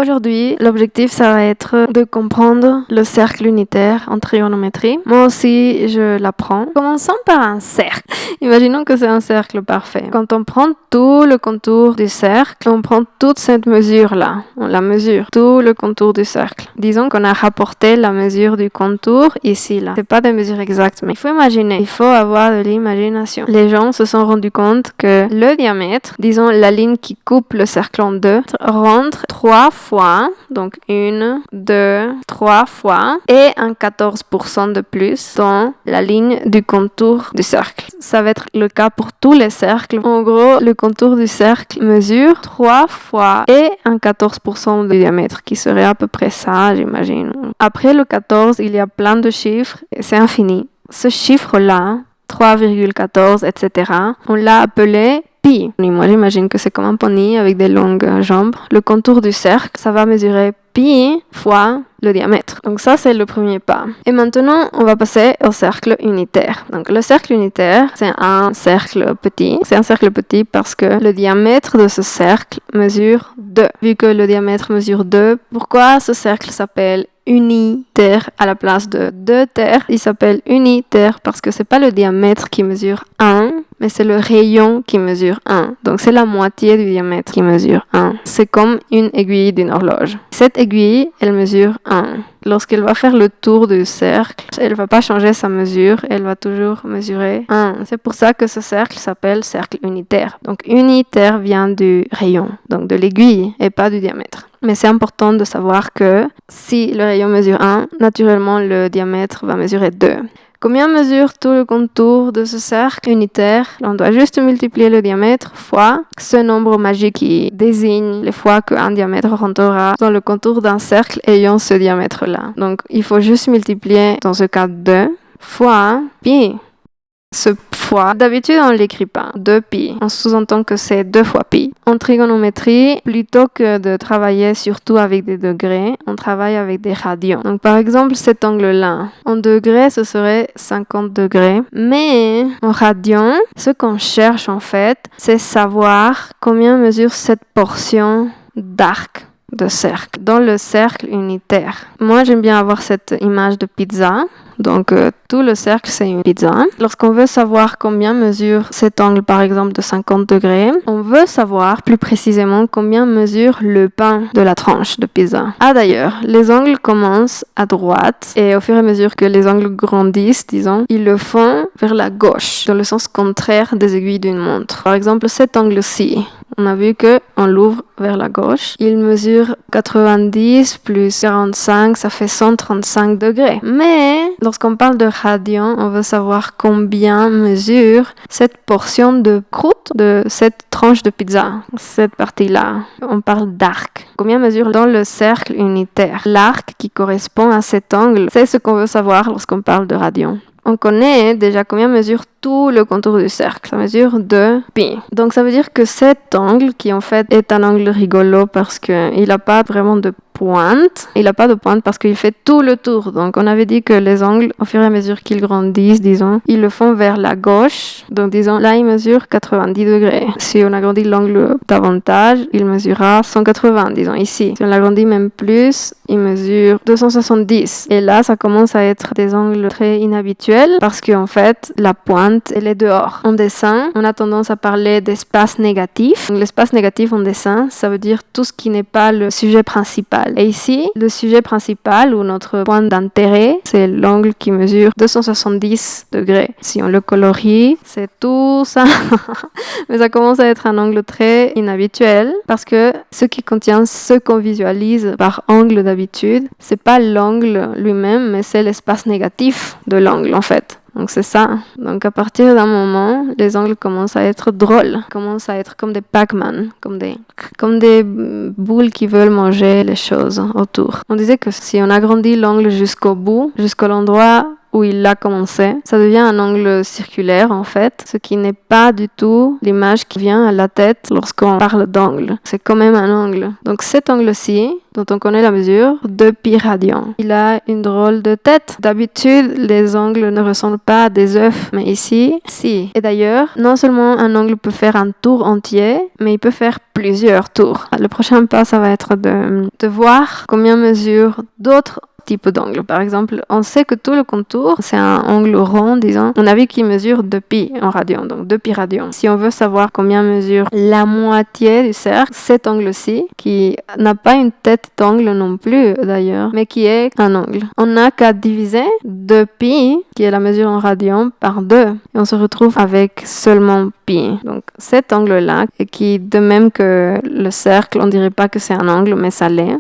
Aujourd'hui, l'objectif, ça va être de comprendre le cercle unitaire en trigonométrie. Moi aussi, je l'apprends. Commençons par un cercle. Imaginons que c'est un cercle parfait. Quand on prend tout le contour du cercle, on prend toute cette mesure-là. On la mesure, tout le contour du cercle. Disons qu'on a rapporté la mesure du contour ici, là. C'est pas des mesures exactes, mais il faut imaginer. Il faut avoir de l'imagination. Les gens se sont rendus compte que le diamètre, disons la ligne qui coupe le cercle en deux, rentre 3 fois, donc 1, 2, 3 fois, et un 14% de plus dans la ligne du contour du cercle. Ça va être le cas pour tous les cercles. En gros, le contour du cercle mesure 3 fois et un 14% de diamètre, qui serait à peu près ça, j'imagine. Après le 14, il y a plein de chiffres, et c'est infini. Ce chiffre-là, 3,14, etc., on l'a appelé pi. Et moi, j'imagine que c'est comme un poney avec des longues jambes. Le contour du cercle, ça va mesurer pi fois le diamètre. Donc ça, c'est le premier pas. Et maintenant, on va passer au cercle unitaire. Donc le cercle unitaire, c'est un cercle petit. C'est un cercle petit parce que le diamètre de ce cercle mesure 2. Vu que le diamètre mesure 2, pourquoi ce cercle s'appelle unitaire à la place de 2 terres? Il s'appelle unitaire parce que c'est pas le diamètre qui mesure 1, mais c'est le rayon qui mesure 1. Donc c'est la moitié du diamètre qui mesure 1. C'est comme une aiguille d'une horloge. Cette aiguille, elle mesure 1. Lorsqu'elle va faire le tour du cercle, elle va pas changer sa mesure, elle va toujours mesurer 1. C'est pour ça que ce cercle s'appelle cercle unitaire. Donc unitaire vient du rayon, donc de l'aiguille et pas du diamètre. Mais c'est important de savoir que si le rayon mesure 1, naturellement le diamètre va mesurer 2. Combien mesure tout le contour de ce cercle unitaire? On doit juste multiplier le diamètre fois ce nombre magique qui désigne les fois qu'un diamètre rentrera dans le contour d'un cercle ayant ce diamètre-là. Donc, il faut juste multiplier, dans ce cas, 2 fois pi. Ce fois, d'habitude, on ne l'écrit pas. 2pi. On sous-entend que c'est 2 fois pi. En trigonométrie, plutôt que de travailler surtout avec des degrés, on travaille avec des radians. Donc, par exemple, cet angle-là, en degrés, ce serait 50 degrés. Mais en radians, ce qu'on cherche, en fait, c'est savoir combien mesure cette portion d'arc de cercle, dans le cercle unitaire. Moi, j'aime bien avoir cette image de pizza. Donc, tout le cercle, c'est une pizza. Lorsqu'on veut savoir combien mesure cet angle, par exemple, de 50 degrés, on veut savoir plus précisément combien mesure le pain de la tranche de pizza. Ah, d'ailleurs, les angles commencent à droite et au fur et à mesure que les angles grandissent, disons, ils le font vers la gauche, dans le sens contraire des aiguilles d'une montre. Par exemple, cet angle-ci, on a vu qu'on l'ouvre vers la gauche. Il mesure 90 plus 45, ça fait 135 degrés. Mais lorsqu'on parle de radian, on veut savoir combien mesure cette portion de croûte de cette tranche de pizza. Cette partie-là, on parle d'arc. Combien mesure dans le cercle unitaire? L'arc qui correspond à cet angle, c'est ce qu'on veut savoir lorsqu'on parle de radian. On connaît déjà combien mesure tout le contour du cercle. Ça mesure 2pi. Donc ça veut dire que cet angle, qui en fait est un angle rigolo parce qu'il n'a pas vraiment de pointe. Il n'a pas de pointe parce qu'il fait tout le tour. Donc on avait dit que les angles, au fur et à mesure qu'ils grandissent, disons, ils le font vers la gauche. Donc disons, là il mesure 90 degrés. Si on agrandit l'angle davantage, il mesurera 180, disons ici. Si on l'agrandit même plus, il mesure 270. Et là, ça commence à être des angles très inhabituels parce qu'en fait, la pointe, elle est dehors. En dessin, on a tendance à parler d'espace négatif. Donc, l'espace négatif en dessin, ça veut dire tout ce qui n'est pas le sujet principal. Et ici, le sujet principal ou notre point d'intérêt, c'est l'angle qui mesure 270 degrés. Si on le colorie, c'est tout ça. Mais ça commence à être un angle très inhabituel parce que ce qui contient ce qu'on visualise par angle d'habitude, c'est pas l'angle lui-même, mais c'est l'espace négatif de l'angle en fait. Donc c'est ça. Donc à partir d'un moment, les angles commencent à être drôles, commencent à être comme des Pac-Man, comme des boules qui veulent manger les choses autour. On disait que si on agrandit l'angle jusqu'au bout, jusqu'à l'endroit où il a commencé, ça devient un angle circulaire en fait, ce qui n'est pas du tout l'image qui vient à la tête lorsqu'on parle d'angle. C'est quand même un angle. Donc cet angle-ci, dont on connaît la mesure, 2 pi radians. Il a une drôle de tête. D'habitude, les angles ne ressemblent pas à des œufs, mais ici, si. Et d'ailleurs, non seulement un angle peut faire un tour entier, mais il peut faire plusieurs tours. Le prochain pas, ça va être de voir combien mesure d'autres types d'angles. Par exemple, on sait que tout le contour, c'est un angle rond, disons. On a vu qu'il mesure 2 pi en radian, donc 2 pi radians. Si on veut savoir combien mesure la moitié du cercle, cet angle-ci, qui n'a pas une tête d'angle non plus d'ailleurs, mais qui est un angle. On n'a qu'à diviser 2 pi, qui est la mesure en radian, par 2. Et on se retrouve avec seulement pi. Donc cet angle-là, qui de même que le cercle, on dirait pas que c'est un angle, mais ça l'est,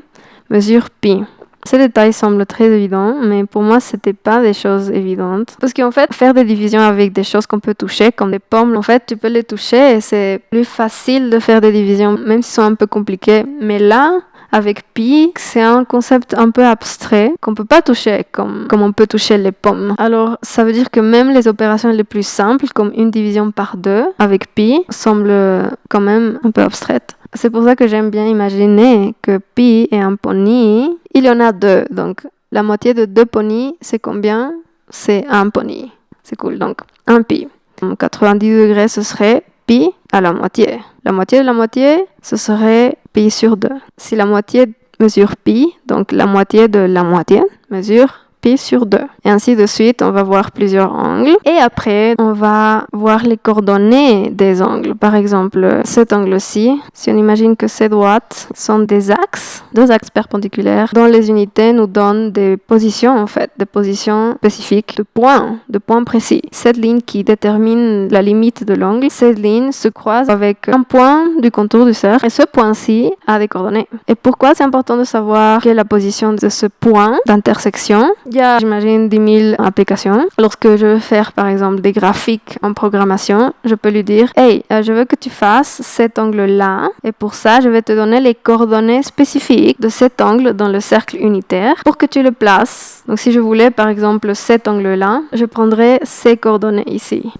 mesure pi. Ces détails semblent très évidents, mais pour moi, c'était pas des choses évidentes. Parce qu'en fait, faire des divisions avec des choses qu'on peut toucher, comme des pommes, en fait, tu peux les toucher et c'est plus facile de faire des divisions, même si elles sont un peu compliquées. Mais là, avec pi, c'est un concept un peu abstrait qu'on peut pas toucher comme on peut toucher les pommes. Alors, ça veut dire que même les opérations les plus simples, comme une division par 2 avec pi, semblent quand même un peu abstraites. C'est pour ça que j'aime bien imaginer que pi est un pony. Il y en a 2, donc la moitié de 2 ponis, c'est combien? C'est 1 pony. C'est cool, donc 1 pi. 90 degrés, ce serait pi à la moitié. La moitié de la moitié, ce serait pi sur 2. Si la moitié mesure pi, donc la moitié de la moitié mesure pi sur 2. Et ainsi de suite, on va voir plusieurs angles. Et après, on va voir les coordonnées des angles. Par exemple, cet angle-ci, si on imagine que ces droites sont des axes, 2 axes perpendiculaires, dont les unités nous donnent des positions, en fait, des positions spécifiques de points précis. Cette ligne qui détermine la limite de l'angle, cette ligne se croise avec un point du contour du cercle. Et ce point-ci a des coordonnées. Et pourquoi c'est important de savoir quelle est la position de ce point d'intersection? Il y a, j'imagine, 10 000 applications. Lorsque je veux faire, par exemple, des graphiques en programmation, je peux lui dire « Hey, je veux que tu fasses cet angle-là, et pour ça, je vais te donner les coordonnées spécifiques de cet angle dans le cercle unitaire pour que tu le places. » Donc, si je voulais, par exemple, cet angle-là, je prendrais ces coordonnées ici.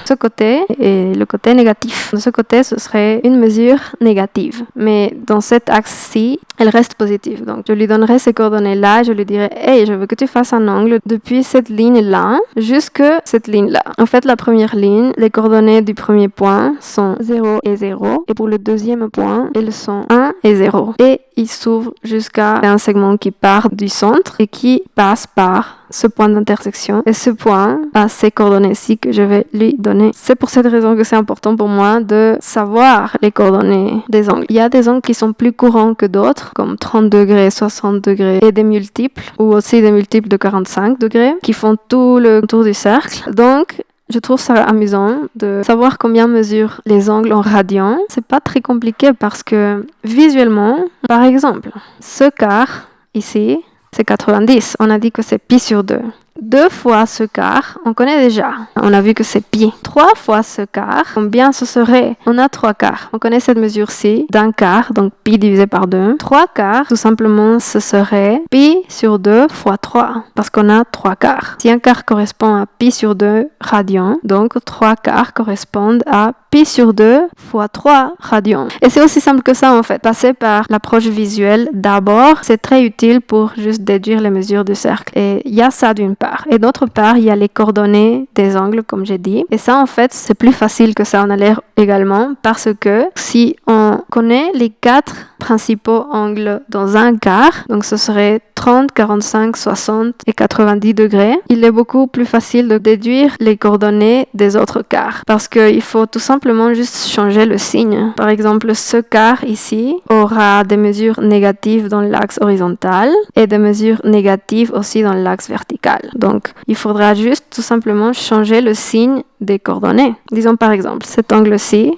Ce côté est le côté négatif. De ce côté, ce serait une mesure négative. Mais dans cet axe-ci, elle reste positive. Donc, je lui donnerai ces coordonnées-là. Je lui dirai, hey, je veux que tu fasses un angle depuis cette ligne-là jusqu'à cette ligne-là. En fait, la première ligne, les coordonnées du premier point sont 0 et 0. Et pour le deuxième point, elles sont 1 et 0. Et il s'ouvre jusqu'à un segment qui part du centre et qui passe par ce point d'intersection. Et ce point a ces coordonnées-ci que je vais lui donner. C'est pour cette raison que c'est important pour moi de savoir les coordonnées des angles. Il y a des angles qui sont plus courants que d'autres, comme 30 degrés, 60 degrés et des multiples, ou aussi des multiples de 45 degrés, qui font tout le tour du cercle. Donc, je trouve ça amusant de savoir combien mesurent les angles en radians. C'est pas très compliqué parce que visuellement, par exemple, ce quart ici, c'est 90. On a dit que c'est pi sur 2. 2 fois ce quart, on connaît déjà. On a vu que c'est pi. 3 fois ce quart, combien ce serait? On a 3 quarts. On connaît cette mesure-ci d'un quart, donc pi divisé par 2. 3 quarts, tout simplement, ce serait pi sur 2 fois 3, parce qu'on a 3 quarts. Si un quart correspond à pi sur 2 radians, donc 3 quarts correspondent à pi sur 2 fois 3 radians. Et c'est aussi simple que ça, en fait. Passer par l'approche visuelle d'abord, c'est très utile pour juste déduire les mesures du cercle. Et il y a ça d'une part. Et d'autre part, il y a les coordonnées des angles, comme j'ai dit. Et ça, en fait, c'est plus facile que ça en a l'air également, parce que si on connaît les 4 principaux angles dans un quart, donc ce serait 30, 45, 60 et 90 degrés, il est beaucoup plus facile de déduire les coordonnées des autres quarts, parce qu'il faut tout simplement juste changer le signe. Par exemple, ce quart ici aura des mesures négatives dans l'axe horizontal et des mesures négatives aussi dans l'axe vertical. Donc, il faudra juste tout simplement changer le signe des coordonnées. Disons par exemple, cet angle-ci,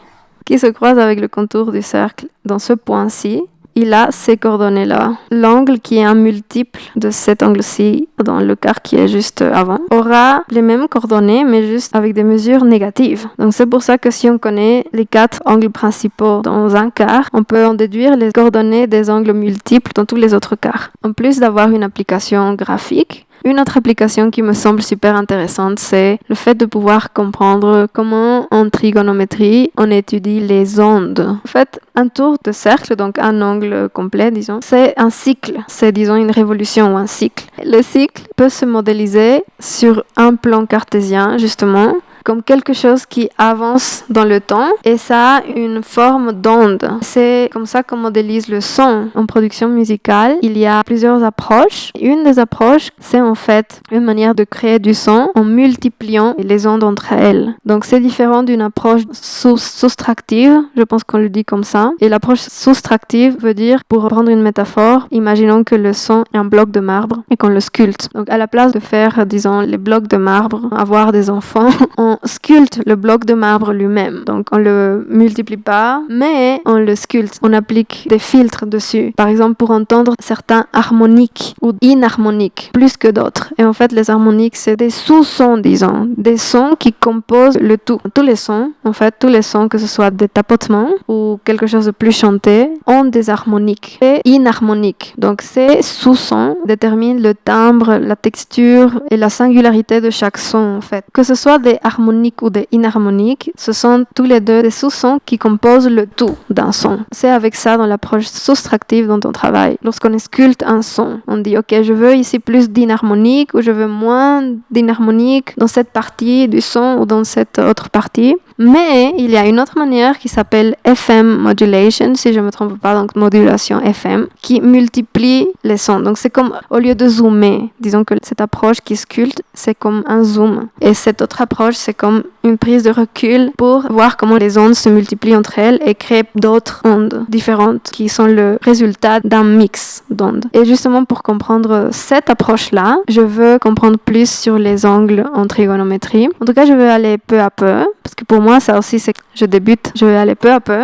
qui se croise avec le contour du cercle dans ce point-ci, il a ces coordonnées-là. L'angle qui est un multiple de cet angle-ci, dans le quart qui est juste avant, aura les mêmes coordonnées, mais juste avec des mesures négatives. Donc c'est pour ça que si on connaît les 4 angles principaux dans un quart, on peut en déduire les coordonnées des angles multiples dans tous les autres quarts. En plus d'avoir une application graphique, Une autre application qui me semble super intéressante, c'est le fait de pouvoir comprendre comment en trigonométrie on étudie les ondes. En fait, un tour de cercle, donc un angle complet, disons, c'est un cycle. C'est, disons, une révolution ou un cycle. Le cycle peut se modéliser sur un plan cartésien, justement, comme quelque chose qui avance dans le temps et ça a une forme d'onde. C'est comme ça qu'on modélise le son. En production musicale, il y a plusieurs approches. Une des approches, c'est en fait une manière de créer du son en multipliant les ondes entre elles. Donc c'est différent d'une approche soustractive, je pense qu'on le dit comme ça. Et l'approche soustractive veut dire, pour reprendre une métaphore, imaginons que le son est un bloc de marbre et qu'on le sculpte. Donc à la place de faire, disons, les blocs de marbre, avoir des enfants, on sculpte le bloc de marbre lui-même. Donc on le multiplie pas, mais on le sculpte. On applique des filtres dessus. Par exemple, pour entendre certains harmoniques ou inharmoniques, plus que d'autres. Et en fait, les harmoniques, c'est des sous-sons, disons. Des sons qui composent le tout. Tous les sons, en fait, tous les sons, que ce soit des tapotements ou quelque chose de plus chanté, ont des harmoniques et inharmoniques. Donc ces sous-sons déterminent le timbre, la texture et la singularité de chaque son, en fait. Que ce soit des harmoniques ou des inharmoniques, ce sont tous les deux des sous-sons qui composent le tout d'un son. C'est avec ça dans l'approche soustractive dont on travaille. Lorsqu'on sculpte un son, on dit ok, je veux ici plus d'inharmonique ou je veux moins d'inharmonique dans cette partie du son ou dans cette autre partie. Mais il y a une autre manière qui s'appelle FM modulation, si je ne me trompe pas, donc modulation FM, qui multiplie les sons. Donc c'est comme, au lieu de zoomer, disons que cette approche qui sculpte, c'est comme un zoom. Et cette autre approche, c'est comme une prise de recul pour voir comment les ondes se multiplient entre elles et créent d'autres ondes différentes qui sont le résultat d'un mix d'ondes. Et justement, pour comprendre cette approche-là, je veux comprendre plus sur les angles en trigonométrie. En tout cas, je vais aller peu à peu, parce que pour moi, ça aussi, c'est que je débute, je vais aller peu à peu.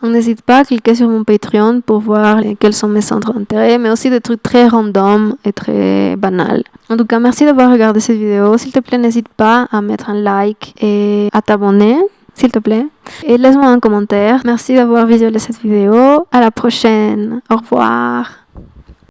Donc n'hésite pas à cliquer sur mon Patreon pour voir quels sont mes centres d'intérêt, mais aussi des trucs très random et très banals. En tout cas, merci d'avoir regardé cette vidéo. S'il te plaît, n'hésite pas à mettre un like et à t'abonner, s'il te plaît. Et laisse-moi un commentaire. Merci d'avoir visionné cette vidéo. À la prochaine. Au revoir.